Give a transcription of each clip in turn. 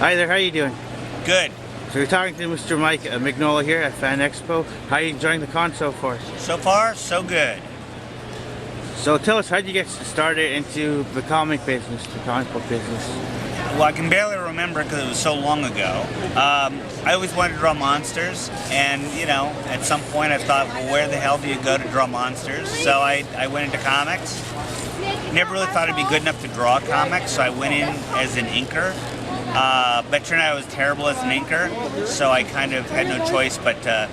Hi there, how you doing? Good. So we're talking to Mr. Mike Mignola here at Fanexpo. How are you enjoying the con so far? So far, so good. So tell us, how did you get started into the comic business, the comic book business? Well, I can barely remember because it was so long ago. I always wanted to draw monsters, and at some point I thought, well, where the hell do you go to draw monsters? So I went into comics. Never really thought I'd be good enough to draw comics, so I went in as an inker. But it turned out I was terrible as an inker, so I kind of had no choice but to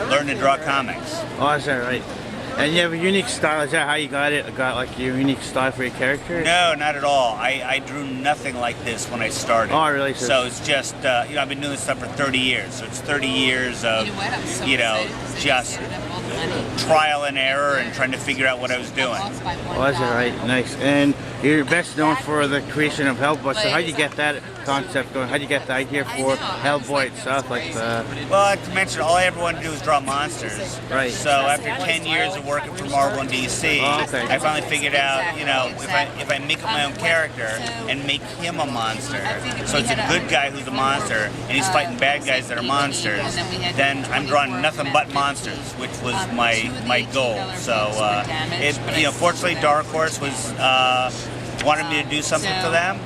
learn to draw comics. Oh, is that right? And you have a unique style. Is that how you got it? Got like your unique style for your character? No, not at all. I drew nothing like this when I started. Oh, really? So it's just, I've been doing this stuff for 30 years. So it's 30 years of, just trial and error and trying to figure out what I was doing. Oh, is that right? Nice. And you're best known for the creation of Hellboy. So how did you get that concept going? How did you get the idea for Hellboy itself? Well, like I mentioned, all I ever wanted to do was draw monsters. Right. So after 10 years of working for Marvel and DC, I finally figured out, if I make up my own character and make him a monster, so it's a good guy who's a monster and he's fighting bad guys that are monsters, then I'm drawing nothing but monsters, which was my goal. So fortunately, Dark Horse wanted me to do something for them,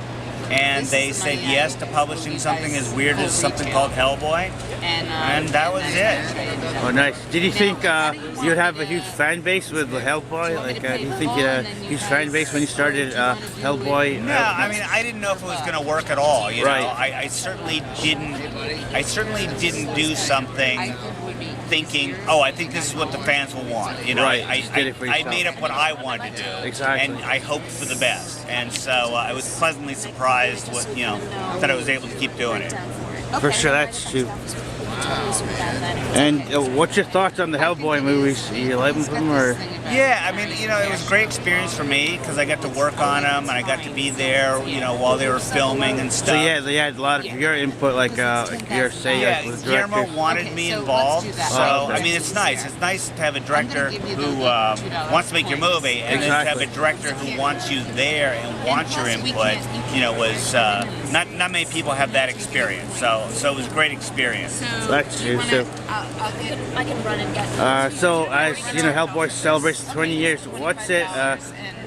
and they said yes to publishing something as weird as something called Hellboy, and that was it. Oh, nice. Did you think you'd have a huge fan base with Hellboy? Do you think you had a huge fan base when you started Hellboy? No, I mean, I didn't know if it was going to work at all. Right. I certainly didn't. I certainly didn't do something thinking, oh, I think this is what the fans will want. Right. I made up what I wanted to do. Exactly. And I hoped for the best. And so I was pleasantly surprised that I was able to keep doing it. For sure, that's true. And what's your thoughts on the Hellboy movies? You like them, or? Yeah, I mean, it was a great experience for me because I got to work on them and I got to be there, while they were filming and stuff. So yeah, they had a lot of your input, your say. Yeah, Guillermo wanted me involved, so I mean, it's nice. It's nice to have a director who wants to make your movie, and then to have a director who wants you there and wants your input. Was not many people have that experience, so it was a great experience. That's true. So, I can run and get. So as Hellboy celebrates 20 years. What's it?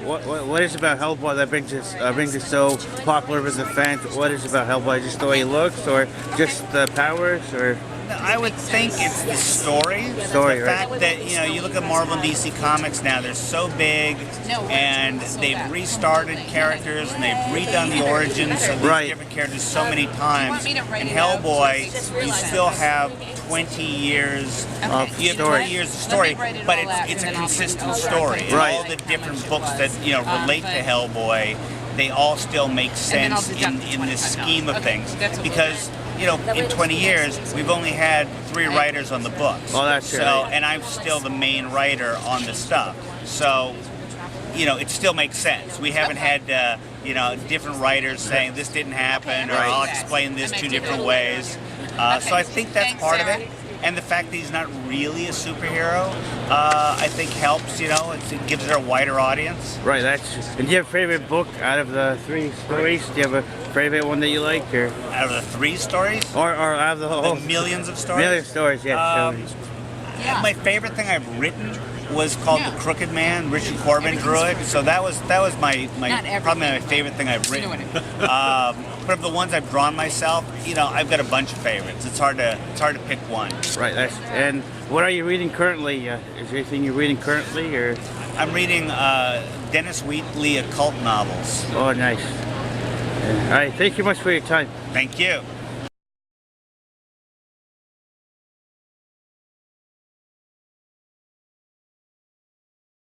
What is it about Hellboy that brings it so popular with the fans? What is it about Hellboy? Just the way he looks, or just the powers, or? I would think it's the story. The fact that you look at Marvel and DC Comics now; they're so big, and they've restarted characters and they've redone the origins of these different characters so many times. And Hellboy, you still have 20 years. You have 20 years of story, but it's a consistent story. And all the different books that relate to Hellboy, they all still make sense in this scheme of things because. In 20 years, we've only had 3 writers on the books. Oh, that's true. So, and I'm still the main writer on the stuff. So, it still makes sense. We haven't had, different writers saying this didn't happen, or I'll explain this 2 different ways. So I think that's part of it. And the fact that he's not really a superhero, I think helps, it gives it a wider audience. Right, that's true. And do you have a favorite book out of the 3 stories? Do you have a favorite one that you like? Or? Out of the 3 stories? Or out of the whole... The millions of stories? Millions of stories, yeah. My favorite thing I've written was called The Crooked Man. Richard Corbin drew it, so that was my probably my favorite thing I've written. But of the ones I've drawn myself, I've got a bunch of favorites. It's hard to pick one. Right. And what are you reading currently? Is there anything you're reading currently, or? I'm reading Dennis Wheatley occult novels. Oh, nice. All right. Thank you much for your time. Thank you.